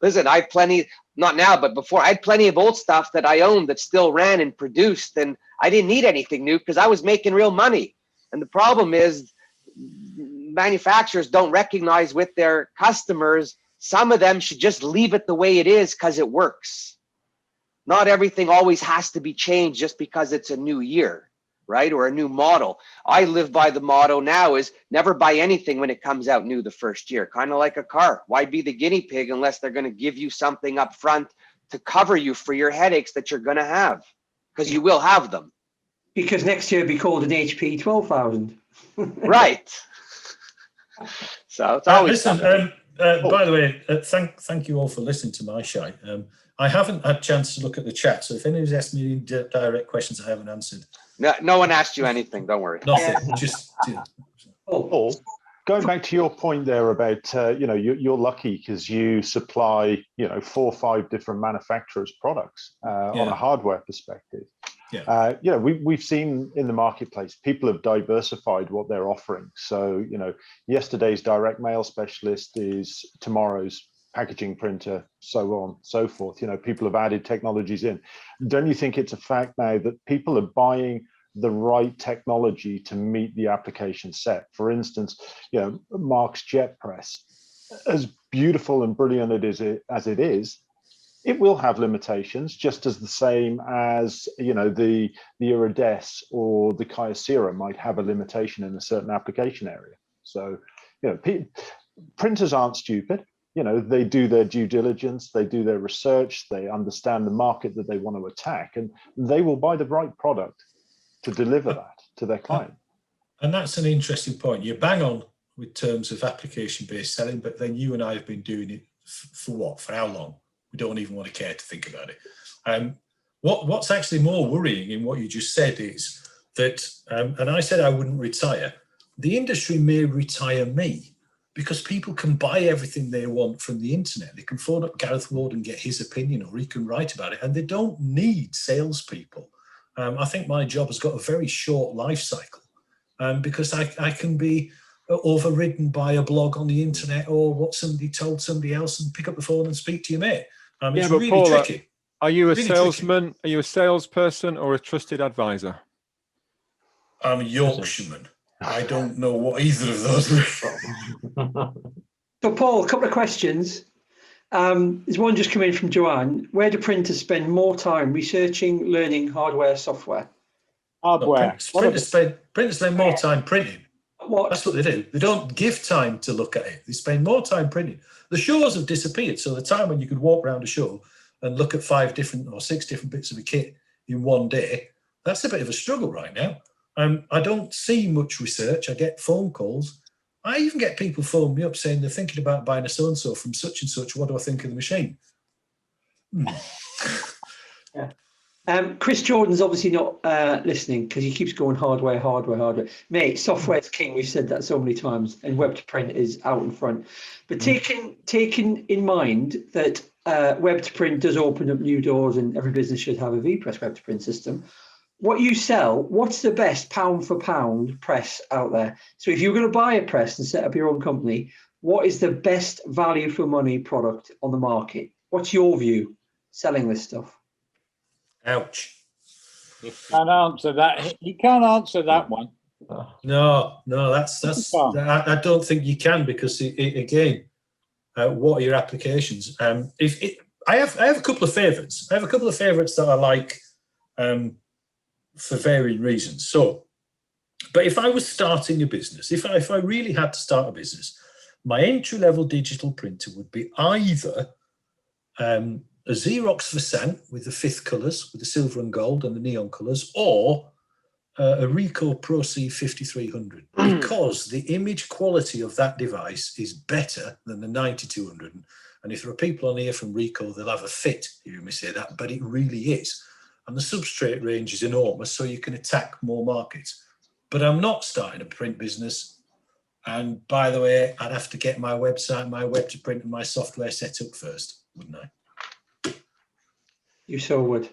listen, I have plenty. Not now, but before, I had plenty of old stuff that I owned that still ran and produced, and I didn't need anything new because I was making real money. And the problem is manufacturers don't recognize with their customers, some of them should just leave it the way it is because it works. Not everything always has to be changed just because it's a new year, right? Or a new model. I live by the motto now is never buy anything when it comes out new the first year, kind of like a car. Why be the guinea pig unless they're going to give you something up front to cover you for your headaches that you're going to have, because you will have them. Because next year it'll be called an HP 12,000. Right. So it's always listen, by the way, thank you all for listening to my shite. I haven't had a chance to look at the chat, so if anyone's asked me any direct questions I haven't answered. No one asked you anything, don't worry. Nothing, just... Paul, Going back to your point there about, you're lucky because you supply, 4 or 5 different manufacturers' products on a hardware perspective. Yeah. We've seen in the marketplace, people have diversified what they're offering. So, yesterday's direct mail specialist is tomorrow's packaging printer, so on, so forth. People have added technologies in. Don't you think it's a fact now that people are buying the right technology to meet the application set? For instance, Mark's jet press, as beautiful and brilliant as it is, it will have limitations, just as the same as the Iridesse or the Kyocera might have a limitation in a certain application area. So printers aren't stupid. They do their due diligence, they do their research, they understand the market that they want to attack, and they will buy the right product to deliver that to their client. And that's an interesting point. You bang on with terms of application-based selling, but then you and I have been doing it for what? For how long? We don't even want to care to think about it. What's actually more worrying in what you just said is that, and I said I wouldn't retire, the industry may retire me, because people can buy everything they want from the internet. They can phone up Gareth Ward and get his opinion, or he can write about it, and they don't need salespeople. I think my job has got a very short life cycle because I can be overridden by a blog on the internet or what somebody told somebody else and pick up the phone and speak to your mate. It's but really Paul, tricky. Are you a Really salesman? Tricky. Are you a salesperson or a trusted advisor? I'm a Yorkshireman. I don't know what either of those are. So, Paul, a couple of questions. There's one just come in from Joanne. Where do printers spend more time researching, learning hardware, software? Hardware. Printers spend more time printing. That's what they do. They don't give time to look at it. They spend more time printing. The shows have disappeared. So the time when you could walk around a show and look at 5 different or 6 different bits of a kit in one day, that's a bit of a struggle right now. I don't see much research. I get phone calls. I even get people phone me up saying they're thinking about buying a so-and-so from such and such. What do I think of the machine? Yeah. Chris Jordan's obviously not listening because he keeps going hardware. Mate, software's king. We've said that so many times, and web to print is out in front. But taking in mind that web to print does open up new doors, and every business should have a VPress web to print system. What you sell, what's the best pound for pound press out there? So if you're going to buy a press and set up your own company, what is the best value for money product on the market? What's your view selling this stuff? Ouch. Can't answer that. You can't answer that one. No, that's I don't think you can, because again, what are your applications? I have a couple of favorites. I have a couple of favorites that I like for varying reasons. So, but if I was starting a business, if I really had to start a business, my entry-level digital printer would be either a Xerox Versant with the 5th colours, with the silver and gold and the neon colours, or a Ricoh Pro C 5300, because the image quality of that device is better than the 9200. And if there are people on here from Ricoh, they'll have a fit, you may say that, but it really is. And the substrate range is enormous, so you can attack more markets. But I'm not starting a print business. And by the way, I'd have to get my website, my web to print, and my software set up first, wouldn't I? You so would.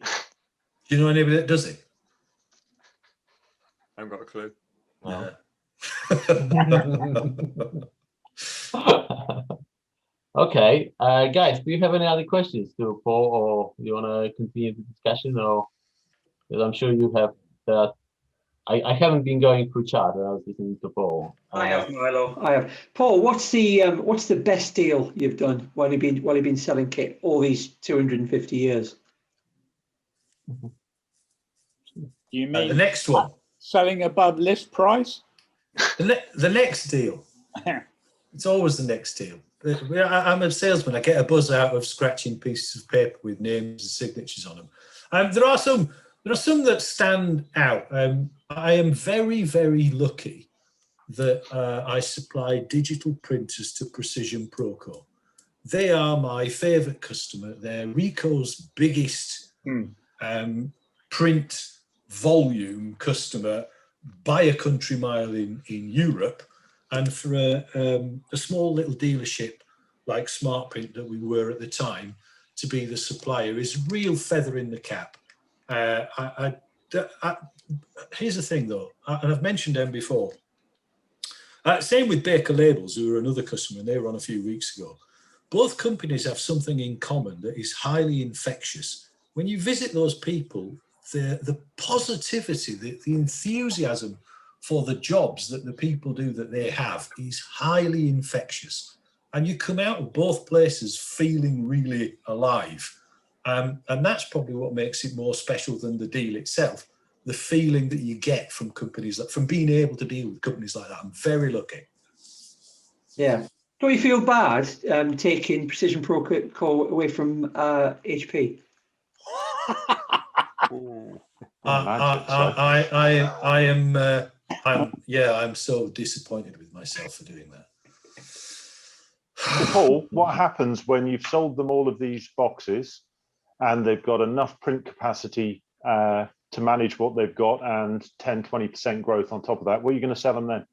Do you know anybody that does it? I haven't got a clue. No. Okay, guys, do you have any other questions to Paul, or you want to continue the discussion? Or, because I'm sure you have that. I haven't been going through chat. I was listening to Paul. I have, Milo. I have. Paul, what's the best deal you've done while you've been selling kit all these 250 years? You mean the next one? Selling above list price? The next deal. It's always the next deal. I'm a salesman. I get a buzz out of scratching pieces of paper with names and signatures on them. There are some that stand out. I am very, very lucky that I supply digital printers to Precision Proco. They are my favourite customer. They're Ricoh's biggest print volume customer by a country mile in Europe. And for a small little dealership like SmartPrint that we were at the time, to be the supplier is a real feather in the cap. Here's the thing though, and I've mentioned them before. Same with Baker Labels, who are another customer, and they were on a few weeks ago. Both companies have something in common that is highly infectious. When you visit those people, the positivity, the enthusiasm for the jobs that the people do that they have is highly infectious. And you come out of both places feeling really alive. And that's probably what makes it more special than the deal itself. The feeling that you get from companies, from being able to deal with companies like that. I'm very lucky. Yeah. Don't you feel bad taking Precision Pro away from HP? I'm so disappointed with myself for doing that. So Paul, what happens when you've sold them all of these boxes and they've got enough print capacity to manage what they've got and 10-20% growth on top of that? What are you going to sell them then?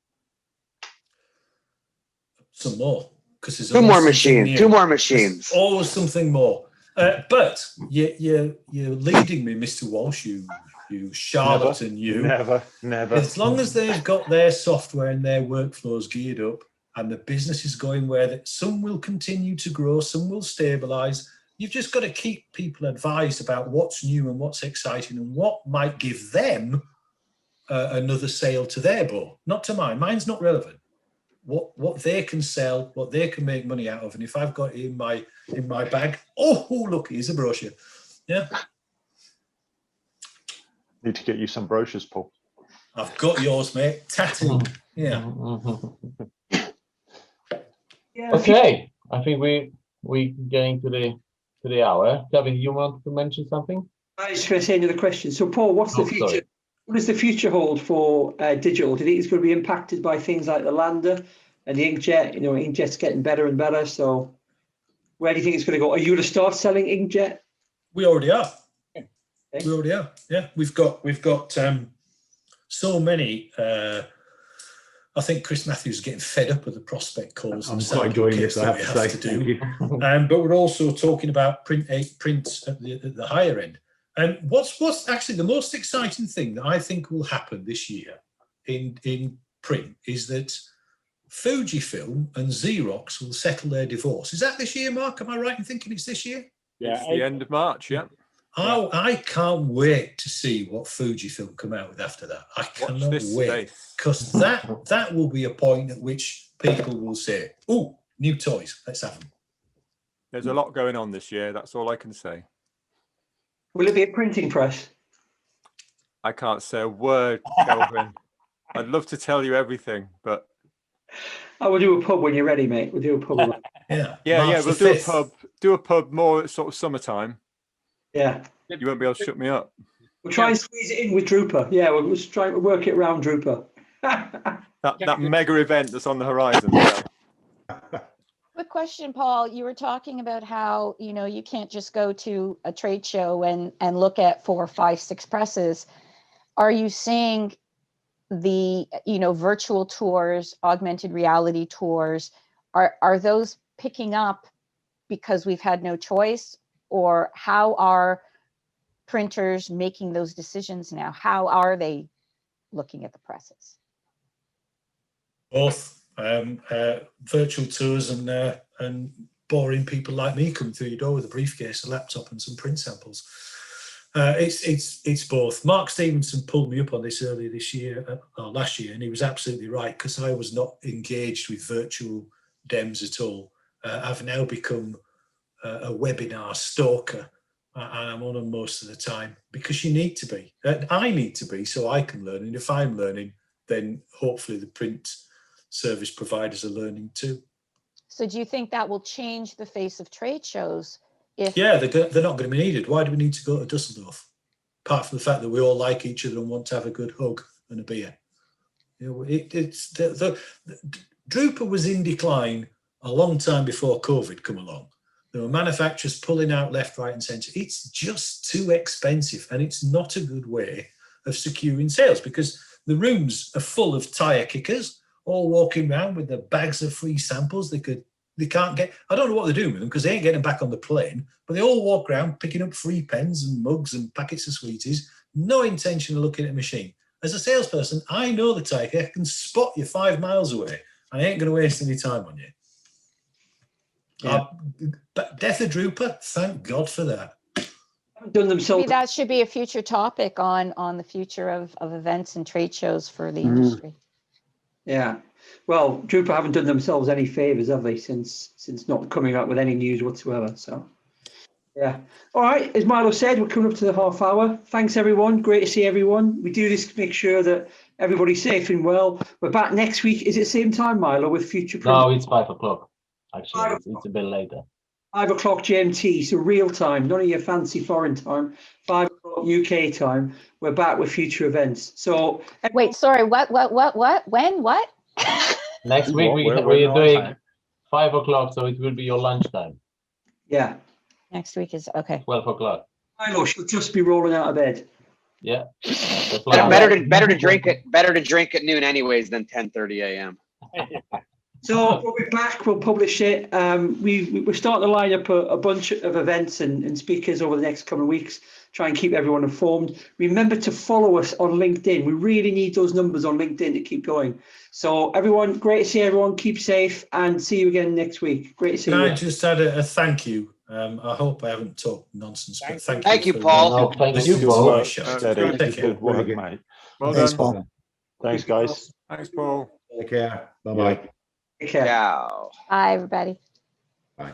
Some more, because there's two more machines. There's always something more. But you're leading me, Mr. Walsh, you charlatan, Never. As long as they've got their software and their workflows geared up and the business is going where that some will continue to grow, some will stabilize. You've just got to keep people advised about what's new and what's exciting and what might give them another sale to their bow, not to mine. Mine's not relevant. What they can sell, what they can make money out of, and if I've got it in my bag, oh look, here's a brochure. Yeah. Need to get you some brochures, Paul. I've got yours, mate. Tattooed. Yeah. Okay, I think we getting to the hour. David, you want to mention something? I was going to say another question. So, Paul, what's the future? Sorry. What does the future hold for digital? Do you think it's going to be impacted by things like the lander and the inkjet? You know, inkjet's getting better and better. So, where do you think it's going to go? Are you going to start selling inkjet? We already are. Okay. We already are. Yeah, we've got so many. I think Chris Matthews is getting fed up with the prospect calls. I'm quite enjoying this, I have to say. Thank you. But we're also talking about print at the higher end. And what's actually the most exciting thing that I think will happen this year in print is that Fujifilm and Xerox will settle their divorce. Is that this year, Mark? Am I right in thinking it's this year? Yeah, it's the end of March. Yeah. I can't wait to see what Fujifilm come out with after that. I cannot wait, because that will be a point at which people will say, "Oh, new toys, let's have them." There's a lot going on this year. That's all I can say. Will it be a printing press? I can't say a word, Kelvin. I'd love to tell you everything, but I will do a pub when you're ready, mate. We'll do a pub. Yeah. We'll do a pub. Do a pub more sort of summertime. Yeah. You won't be able to shut me up. We'll try and squeeze it in with Drooper. Yeah, we'll just try to work it around Drooper. That mega event that's on the horizon. Quick question, Paul. You were talking about how, you can't just go to a trade show and look at 4, 5, 6 presses. Are you seeing the, virtual tours, augmented reality tours, are those picking up because we've had no choice? Or how are printers making those decisions now? How are they looking at the presses? Both virtual tours and boring people like me come through your door with a briefcase, a laptop, and some print samples. It's both. Mark Stevenson pulled me up on this earlier this year, or last year, and he was absolutely right, because I was not engaged with virtual DEMs at all. I've now become a webinar stalker, and I'm on them most of the time, because you need to be. I need to be, so I can learn. And if I'm learning, then hopefully the print service providers are learning too. So do you think that will change the face of trade shows? Yeah, they're not going to be needed. Why do we need to go to Dusseldorf? Apart from the fact that we all like each other and want to have a good hug and a beer. Drooper was in decline a long time before COVID come along. There were manufacturers pulling out left, right, and centre. It's just too expensive, and it's not a good way of securing sales, because the rooms are full of tyre kickers all walking around with the bags of free samples they can't get. I don't know what they're doing with them because they ain't getting them back on the plane, but they all walk around picking up free pens and mugs and packets of sweeties, no intention of looking at a machine. As a salesperson, I know the type. I can spot you 5 miles away. I ain't going to waste any time on you. Yeah. Death of Drooper, thank God for that. Done themselves. Maybe that should be a future topic on the future of events and trade shows for the industry. Yeah. Well, Drooper haven't done themselves any favours, have they, since not coming up with any news whatsoever. So, yeah. All right. As Milo said, we're coming up to the half hour. Thanks, everyone. Great to see everyone. We do this to make sure that everybody's safe and well. We're back next week. Is it same time, Milo, with Future Print? No, it's 5 o'clock. Actually, it's a bit later. 5 o'clock GMT, so real time, none of your fancy foreign time. 5 o'clock UK time. We're back with future events. So wait, sorry, what, when, what? Next week we're doing 5 o'clock, so it will be your lunchtime. Yeah. Next week is okay. 12 o'clock. Milo, she'll just be rolling out of bed. Yeah. Better to drink at noon anyways than 10:30 a.m. So we'll be back. We'll publish it. We're starting to line up a bunch of events and speakers over the next couple of weeks. Try and keep everyone informed. Remember to follow us on LinkedIn. We really need those numbers on LinkedIn to keep going. So everyone, great to see everyone. Keep safe and see you again next week. Great to see you. Can I just add a thank you? I hope I haven't talked nonsense, but thank you. Thank you, Paul. No, thank you, Paul. Steady. Take care. Good mate. Well Thanks, done. Paul. Thanks, guys. Thanks, Paul. Take care. Bye-bye. Take care. Ciao. Bye, everybody. Bye.